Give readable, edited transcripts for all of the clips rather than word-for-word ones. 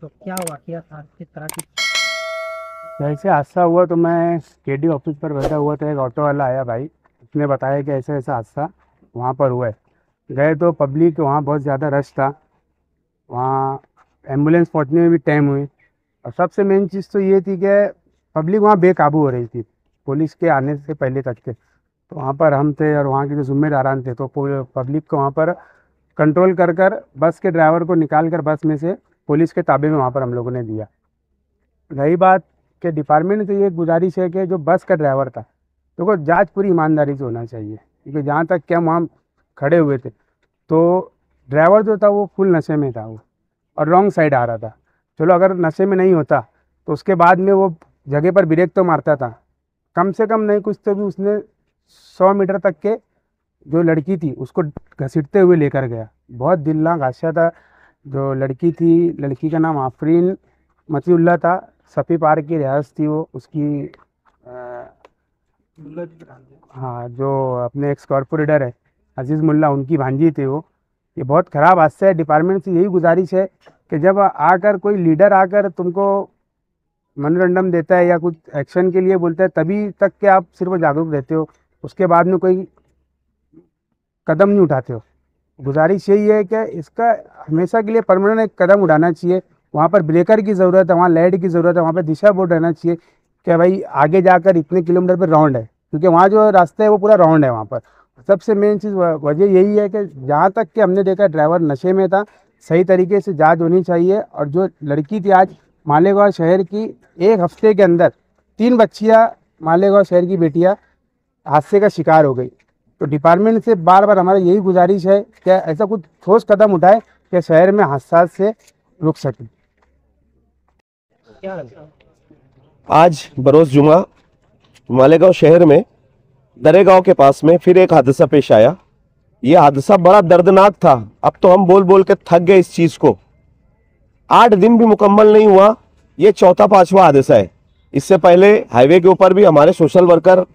तो क्या वाकया था, किस तरह की? जैसे हादसा हुआ तो मैं केडी ऑफिस पर बैठा हुआ था। एक ऑटो वाला आया भाई, उसने बताया कि ऐसा ऐसा हादसा वहाँ पर हुआ है। गए तो पब्लिक वहाँ बहुत ज़्यादा रश था। वहाँ एम्बुलेंस पहुँचने में भी टाइम हुई। और सबसे मेन चीज़ तो ये थी कि पब्लिक वहाँ बेकाबू हो रही थी पुलिस के आने से पहले तक के। तो वहाँ पर हम थे और वहाँ के जो जिम्मेदारान थे, तो पब्लिक को वहाँ पर कंट्रोल कर कर बस के ड्राइवर को निकाल कर बस में से पुलिस के ताबे में वहाँ पर हम लोगों ने दिया। रही बात के डिपार्टमेंट से ये गुजारिश है कि जो बस का ड्राइवर था, देखो जांच पूरी ईमानदारी से होना चाहिए, क्योंकि जहाँ तक कि हम वहाँ खड़े हुए थे तो ड्राइवर जो था वो फुल नशे में था वो, और रॉन्ग साइड आ रहा था। चलो अगर नशे में नहीं होता तो उसके बाद में वो जगह पर ब्रेक तो मारता था, कम से कम नहीं कुछ तो भी उसने 100 मीटर तक के जो लड़की थी उसको घसीटते हुए लेकर गया। बहुत दिलनाक हादसा था। जो लड़की थी, लड़की का नाम आफरीन मतीउल्लाह था। सफ़ी पार्क की रिहायश थी वो उसकी। हाँ, जो अपने एक्स कॉरपोरेटर है अजीज़ मुल्ला, उनकी भांजी थी वो। ये बहुत ख़राब हादसा है। डिपार्टमेंट से यही गुजारिश है कि जब आकर कोई लीडर आकर तुमको मनोरंजन देता है या कुछ एक्शन के लिए बोलता है तभी तक के आप सिर्फ जागरूक रहते हो, उसके बाद में कोई कदम नहीं उठाते हो। गुजारिश यही है कि इसका हमेशा के लिए परमानेंट एक कदम उठाना चाहिए। वहाँ पर ब्रेकर की ज़रूरत है, वहाँ लाइट की ज़रूरत है, वहाँ पर दिशा बोर्ड रहना चाहिए कि भाई आगे जाकर इतने किलोमीटर पर राउंड है, क्योंकि वहाँ जो रास्ता है वो पूरा राउंड है वहाँ पर। सबसे मेन चीज़ वजह यही है कि जहाँ तक कि हमने देखा ड्राइवर नशे में था। सही तरीके से जाँच होनी चाहिए। और जो लड़की थी आज मालेगांव शहर की, 1 हफ्ते के अंदर 3 बच्चियाँ मालेगांव शहर की बेटियाँ हादसे का शिकार हो गई। तो डिपार्टमेंट से बार बार हमारा यही गुजारिश है कि ऐसा कुछ ठोस कदम उठाए कि शहर में हादसा से रुक सके। क्या लगता है? आज बरोज जुमा मालेगांव शहर में दरेगांव के पास में फिर एक हादसा पेश आया। यह हादसा बड़ा दर्दनाक था। अब तो हम बोल बोल के थक गए इस चीज को। 8 दिन भी मुकम्मल नहीं हुआ, ये चौथा 5वां हादसा है। इससे पहले हाईवे के ऊपर भी हमारे सोशल वर्कर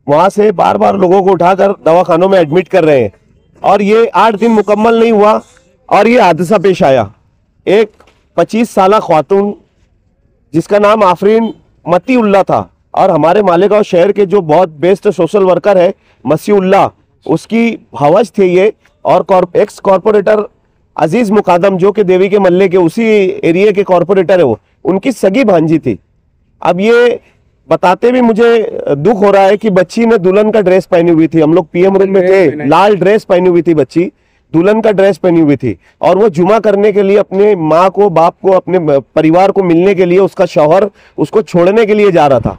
वहां से बार बार लोगों को उठाकर दवाखानों में एडमिट कर रहे हैं, और ये 8 दिन मुकम्मल नहीं हुआ और ये हादसा पेश आया। एक 25 साल खातून जिसका नाम आफरीन मतीउल्लाह था, और हमारे मालेगांव शहर के जो बहुत बेस्ट सोशल वर्कर है मसीउल्लाह, उसकी भावज थे ये। और एक्स कॉरपोरेटर अजीज मुकादम, जो कि देवी के मल्ले के उसी एरिया के कॉरपोरेटर है, वो उनकी सगी भांजी थी। अब ये बताते भी मुझे दुख हो रहा है कि बच्ची ने दुल्हन का ड्रेस पहनी हुई थी। हम लोग पीएम रूम में थे, लाल ड्रेस पहनी हुई थी बच्ची, दुल्हन का ड्रेस पहनी हुई थी, और वो जुमा करने के लिए अपने माँ को, बाप को, अपने परिवार को मिलने के लिए उसका शौहर उसको छोड़ने के लिए जा रहा था।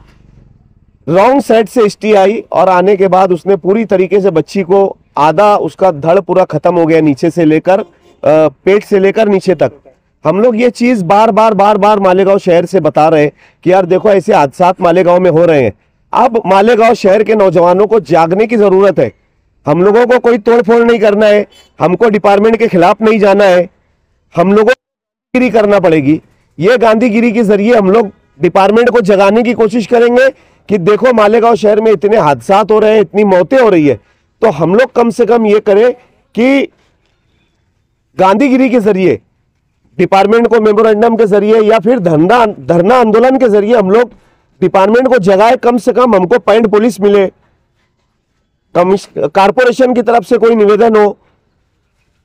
रॉन्ग साइड से एसटी आई और आने के बाद उसने पूरी तरीके से बच्ची को, आधा उसका धड़ पूरा खत्म हो गया, नीचे से लेकर पेट से लेकर नीचे तक। हम लोग ये चीज बार बार मालेगांव शहर से बता रहे हैं कि यार देखो ऐसे हादसा मालेगांव में हो रहे हैं। अब मालेगांव शहर के नौजवानों को जागने की जरूरत है। हम लोगों को कोई तोड़फोड़ नहीं करना है, हमको डिपार्टमेंट के खिलाफ नहीं जाना है, हम लोगों को गांधीगिरी करना पड़ेगी। ये गांधीगिरी के जरिए हम लोग डिपार्टमेंट को जगाने की कोशिश करेंगे कि देखो मालेगांव शहर में इतने हादसा हो रहे हैं, इतनी मौतें हो रही है, तो हम लोग कम से कम ये करें कि गांधीगिरी के जरिए, डिपार्टमेंट को मेमोरेंडम के जरिए या फिर धरना आंदोलन के जरिए हम लोग डिपार्टमेंट को जगाए। कम से कम हमको पॉइंट पुलिस मिले, कारपोरेशन की तरफ से कोई निवेदन हो,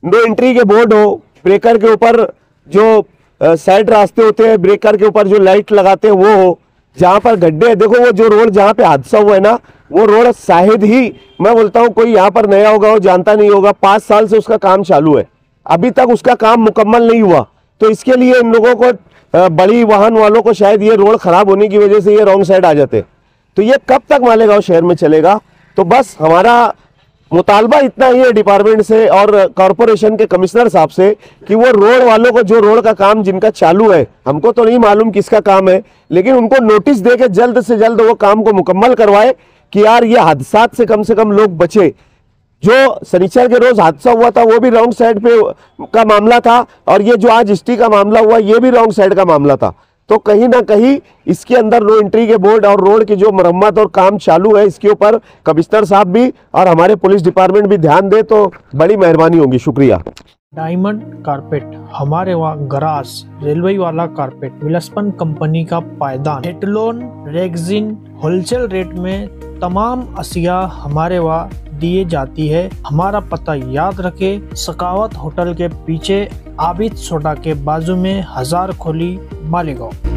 नो एंट्री के बोर्ड हो, ब्रेकर के ऊपर जो साइड रास्ते होते हैं, ब्रेकर के ऊपर जो लाइट लगाते हैं वो हो, जहां पर गड्ढे, देखो वो जो रोड जहां पे हादसा हुआ है ना, वो रोड शायद ही, मैं बोलता हूं, कोई यहां पर नया होगा, वो जानता नहीं होगा। 5 साल से उसका काम चालू है, अभी तक उसका काम मुकम्मल नहीं हुआ। तो इसके लिए इन लोगों को, बड़ी वाहन वालों को शायद ये रोड खराब होने की वजह से ये रॉन्ग साइड आ जाते। तो ये कब तक मालेगांव शहर में चलेगा? तो बस हमारा मुतालबा इतना ही है डिपार्टमेंट से और कॉरपोरेशन के कमिश्नर साहब से कि वो रोड वालों को, जो रोड का काम जिनका चालू है, हमको तो नहीं मालूम किसका काम है, लेकिन उनको नोटिस दे के जल्द से जल्द वो काम को मुकम्मल करवाए कि यार ये हादसात से कम लोग बचे। जो शनिचर के रोज हादसा हुआ था वो भी रॉन्ग साइड पे का मामला था, और ये जो आज एसटी का मामला हुआ ये भी रॉन्ग साइड का मामला था। तो कहीं ना कहीं इसके अंदर नो एंट्री के बोर्ड और रोड की जो मरम्मत और काम चालू है, इसके ऊपर कमिश्नर साहब भी और हमारे पुलिस डिपार्टमेंट भी ध्यान दे तो बड़ी मेहरबानी होगी। शुक्रिया। डायमंड कारपेट हमारे वहाँ ग्रास रेलवे वाला कारपेट विलस्पन कंपनी का पायदान हेटलोन रेगजिन होलसेल रेट में तमाम अशिया हमारे वहाँ दिए जाती है। हमारा पता याद रखे, सकावत होटल के पीछे आबिद सोडा के बाजू में हजार खोली मालेगांव।